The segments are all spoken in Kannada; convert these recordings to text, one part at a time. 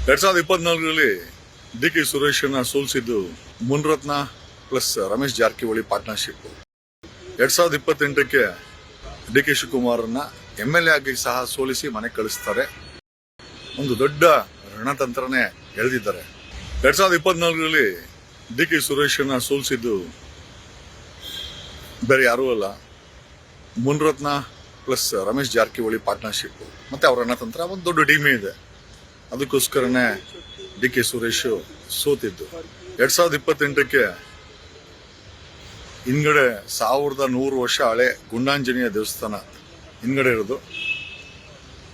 2024ರಲ್ಲಿ ಡಿ.ಕೆ. ಸುರೇಶನ್ನ ಸೋಲಿಸಿದ್ದು ಮುನ್ರತ್ನ ಪ್ಲಸ್ ರಮೇಶ್ ಜಾರಕಿಹೊಳಿ ಪಾರ್ಟ್ನರ್ಶಿಪ್. 2028ಕ್ಕೆ ಡಿ.ಕೆ. ಶಿವಕುಮಾರನ್ನ MLA ಆಗಿ ಸಹ ಸೋಲಿಸಿ ಮನೆ ಕಳಿಸ್ತಾರೆ. ಒಂದು ದೊಡ್ಡ ರಣತಂತ್ರನೇ ಎಳೆದಿದ್ದಾರೆ. 2024ರಲ್ಲಿ ಡಿ.ಕೆ. ಸುರೇಶನ್ನ ಸೋಲಿಸಿದ್ದು ಬೇರೆ ಯಾರೂ ಅಲ್ಲ, ಮುನ್ರತ್ನ ಪ್ಲಸ್ ರಮೇಶ್ ಜಾರಕಿಹೊಳಿ ಪಾರ್ಟ್ನರ್ಶಿಪ್. ಮತ್ತೆ ಅವರ ರಣತಂತ್ರ ಒಂದು ದೊಡ್ಡ ಟೀಮೇ ಇದೆ. ಅದಕ್ಕೋಸ್ಕರನೇ ಡಿ.ಕೆ. ಸುರೇಶ್ ಸೋತಿದ್ದು. 2028ಕ್ಕೆ ಹಿಂದ್ಗಡೆ 1100 ವರ್ಷ ಹಳೆ ಗುಂಡಾಂಜನೇಯ ದೇವಸ್ಥಾನ ಹಿಂದ್ಗಡೆ ಇರೋದು.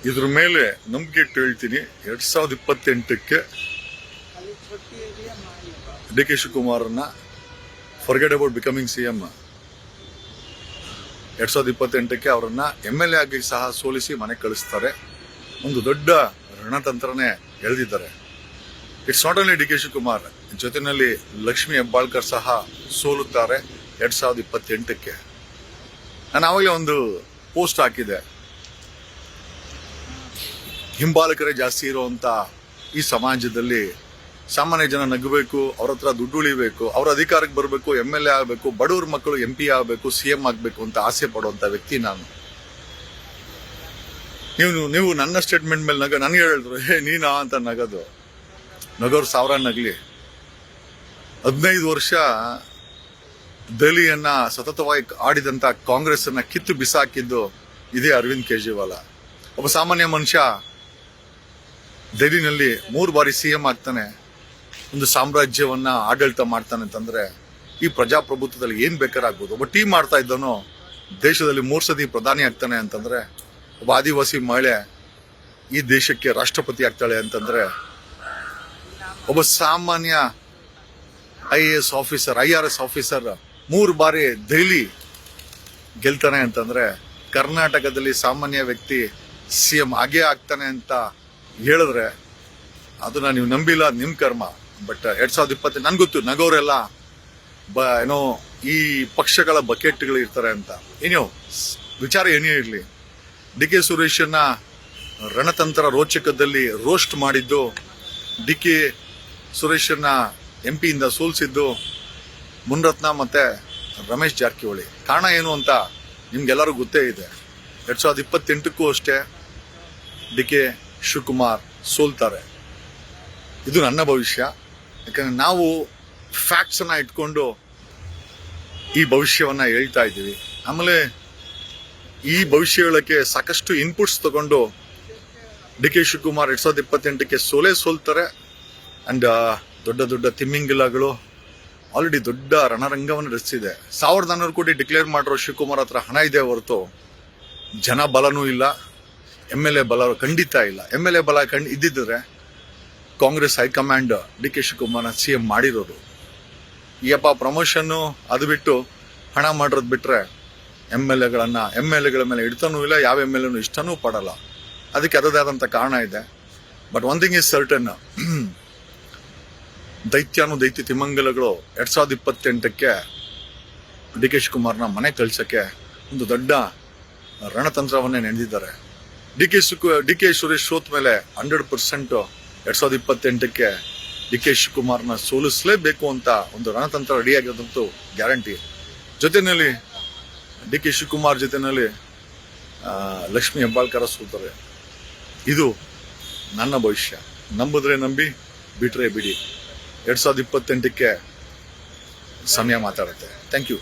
ಇದ್ರ ಮೇಲೆ ನಂಬಿಕೆ ಇಟ್ಟು ಹೇಳ್ತೀನಿ, 2028ಕ್ಕೆ ಡಿ.ಕೆ. ಶಿವಕುಮಾರನ್ನ ಫರ್ಗೆಟ್ ಅಬೌಟ್ ಬಿಕಮಿಂಗ್ CM. 2028ಕ್ಕೆ ಅವರನ್ನ MLA ಆಗಿ ಸಹ ಸೋಲಿಸಿ ಮನೆ ಕಳಿಸ್ತಾರೆ. ಒಂದು ದೊಡ್ಡ ರಣತಂತ್ರನೇ ಎಳೆದಿದ್ದಾರೆ. It's not only D K. Shivakumar, ಜೊತೆಯಲ್ಲಿ ಲಕ್ಷ್ಮಿ ಹೆಬ್ಬಾಳ್ಕರ್ ಸಹ ಸೋಲುತ್ತಾರೆ 2028ಕ್ಕೆ. ನಾನು ಆವಾಗಲೇ ಒಂದು ಪೋಸ್ಟ್ ಹಾಕಿದೆ, ಹಿಂಬಾಲಕರೇ ಜಾಸ್ತಿ ಇರುವಂತ ಈ ಸಮಾಜದಲ್ಲಿ ಸಾಮಾನ್ಯ ಜನ ನಗಬೇಕು, ಅವ್ರ ಹತ್ರ ದುಡ್ಡು ಉಳಿಬೇಕು, ಅವ್ರ ಅಧಿಕಾರಕ್ಕೆ ಬರಬೇಕು, MLA ಆಗಬೇಕು, ಬಡವ್ರ ಮಕ್ಕಳು MP ಆಗಬೇಕು, CM ಆಗಬೇಕು ಅಂತ ಆಸೆ ಪಡುವಂತ ವ್ಯಕ್ತಿ ನಾನು. ನೀವು ನನ್ನ ಸ್ಟೇಟ್ಮೆಂಟ್ ಮೇಲೆ ನನಗೆ ಹೇಳಿದ್ರು, ನೀನಾ ಅಂತ ನಗೋರು 1000 ನಗಲಿ. 15 ವರ್ಷ ದೆಹಲಿಯನ್ನ ಸತತವಾಗಿ ಆಡಿದಂತ ಕಾಂಗ್ರೆಸ್ ಅನ್ನ ಕಿತ್ತು ಬಿಸಾಕಿದ್ದು ಇದೇ ಅರವಿಂದ್ ಕೇಜ್ರಿವಾಲ್. ಒಬ್ಬ ಸಾಮಾನ್ಯ ಮನುಷ್ಯ ದೆಹಲಿನಲ್ಲಿ 3 ಬಾರಿ CM ಆಗ್ತಾನೆ, ಒಂದು ಸಾಮ್ರಾಜ್ಯವನ್ನ ಆಡಳಿತ ಮಾಡ್ತಾನೆ ಅಂತಂದ್ರೆ ಈ ಪ್ರಜಾಪ್ರಭುತ್ವದಲ್ಲಿ ಏನ್ ಬೇಕಾರಾಗ್ಬೋದು. ಒಬ್ಬ ಟೀಮ್ ಮಾಡ್ತಾ ಇದ್ದವನು ದೇಶದಲ್ಲಿ 3 ಸತಿ ಪ್ರಧಾನಿ ಆಗ್ತಾನೆ ಅಂತಂದ್ರೆ, ಒಬ್ಬ ಆದಿವಾಸಿ ಮಹಿಳೆ ಈ ದೇಶಕ್ಕೆ ರಾಷ್ಟ್ರಪತಿ ಆಗ್ತಾಳೆ ಅಂತಂದ್ರೆ, ಒಬ್ಬ ಸಾಮಾನ್ಯ IAS ಆಫೀಸರ್ IRS ಆಫೀಸರ್ 3 ಬಾರಿ ದೆಹಲಿ ಗೆಲ್ತಾನೆ ಅಂತಂದ್ರೆ, ಕರ್ನಾಟಕದಲ್ಲಿ ಸಾಮಾನ್ಯ ವ್ಯಕ್ತಿ CM ಆಗೇ ಆಗ್ತಾನೆ ಅಂತ ಹೇಳಿದ್ರೆ ಅದನ್ನ ನೀವು ನಂಬಿಲ್ಲ, ನಿಮ್ ಕರ್ಮ. ಬಟ್ 2020 ನನ್ಗೆ ಗೊತ್ತು, ನಗೋರೆಲ್ಲ ಏನೋ ಈ ಪಕ್ಷಗಳ ಬಕೆಟ್ಗಳು ಇರ್ತಾರೆ ಅಂತ. ಏನೋ ವಿಚಾರ ಏನೇ ಇರಲಿ, ಡಿ.ಕೆ. ಸುರೇಶನ್ನ ರಣತಂತ್ರ ರೋಚಕದಲ್ಲಿ ರೋಸ್ಟ್ ಮಾಡಿದ್ದು, ಡಿ.ಕೆ. ಸುರೇಶನ್ನ MP ಇಂದ ಸೋಲಿಸಿದ್ದು ಮುನ್ರತ್ನ ಮತ್ತೆ ರಮೇಶ್ ಜಾರಕಿಹೊಳಿ. ಕಾರಣ ಏನು ಅಂತ ನಿಮ್ಗೆಲ್ಲರೂ ಗೊತ್ತೇ ಇದೆ. 2028ಕ್ಕೂ ಅಷ್ಟೇ ಡಿ.ಕೆ. ಶಿವಕುಮಾರ್ ಸೋಲ್ತಾರೆ. ಇದು ನನ್ನ ಭವಿಷ್ಯ. ಯಾಕಂದ್ರೆ ನಾವು ಫ್ಯಾಕ್ಟ್ಸ್ ಅನ್ನ ಇಟ್ಕೊಂಡು ಈ ಭವಿಷ್ಯವನ್ನ ಹೇಳ್ತಾ ಇದ್ದೀವಿ. ಆಮೇಲೆ ಈ ಭವಿಷ್ಯ ಹೇಳಕ್ಕೆ ಸಾಕಷ್ಟು ಇನ್ಪುಟ್ಸ್ ತಗೊಂಡು ಡಿ.ಕೆ. ಶಿವಕುಮಾರ್ 2028ಕ್ಕೆ ಸೋಲ್ತಾರೆ. ಅಂಡ್ ದೊಡ್ಡ ದೊಡ್ಡ ತಿಮ್ಮಿಂಗಿಲಗಳು ಆಲ್ರೆಡಿ ದೊಡ್ಡ ರಣರಂಗವನ್ನು ರಚಿಸಿದೆ. 1400 ಕೋಟಿ ಡಿಕ್ಲೇರ್ ಮಾಡಿರೋ ಶಿವಕುಮಾರ್ ಹತ್ರ ಹಣ ಇದೆ ಹೊರತು ಜನ ಬಲನೂ ಇಲ್ಲ, MLA ಬಲ ಖಂಡಿತ ಇಲ್ಲ. MLA ಬಲ ಇದ್ದಿದ್ರೆ ಕಾಂಗ್ರೆಸ್ ಹೈಕಮಾಂಡ್ ಡಿ.ಕೆ. ಶಿವಕುಮಾರ್ನ CM ಮಾಡಿರೋದು. ಈಯಪ್ಪ ಪ್ರಮೋಷನ್ ಅದು ಬಿಟ್ಟು ಹಣ ಮಾಡಿರೋದು ಬಿಟ್ರೆ MLAಗಳ ಮೇಲೆ ಹಿಡಿತಾನೂ ಇಲ್ಲ, ಯಾವ MLAನೂ ಇಷ್ಟನೂ ಪಡಲ್ಲ. ಅದಕ್ಕೆ ಅದದೇ ಆದಂತ ಕಾರಣ ಇದೆ. But one thing is certain, ದೈತ್ಯ ತಿಮ್ಮಂಗಲಗಳು 2028ಕ್ಕೆ ಡಿ.ಕೆ. ಶಿವಕುಮಾರ್ನ ಮನೆ ಕಳ್ಸಕ್ಕೆ ಒಂದು ದೊಡ್ಡ ರಣತಂತ್ರವನ್ನೇ ನೆನೆದಿದ್ದಾರೆ. ಡಿ.ಕೆ. ಸುರೇಶ್ ಸೋತ್ ಮೇಲೆ 100% 2028ಕ್ಕೆ ಡಿ.ಕೆ. ಶಿವಕುಮಾರ್ನ ಸೋಲಿಸಲೇಬೇಕು ಅಂತ ಒಂದು ರಣತಂತ್ರ ರೆಡಿ ಆಗಿರೋದಂತೂ ಗ್ಯಾರಂಟಿ. ಜೊತೆಯಲ್ಲಿ ಡಿ.ಕೆ. ಶಿವಕುಮಾರ್ ಜೊತೆಯಲ್ಲಿ ಲಕ್ಷ್ಮಿ ಹೆಬ್ಬಾಳ್ಕರ ಸೋಲ್ತಾರೆ. ಇದು ನನ್ನ ಭವಿಷ್ಯ. ನಂಬಿದ್ರೆ ನಂಬಿ, ಬಿಟ್ರೆ ಬಿಡಿ. 2028ಕ್ಕೆ ಸಮಯ ಮಾತಾಡುತ್ತೆ. Thank you.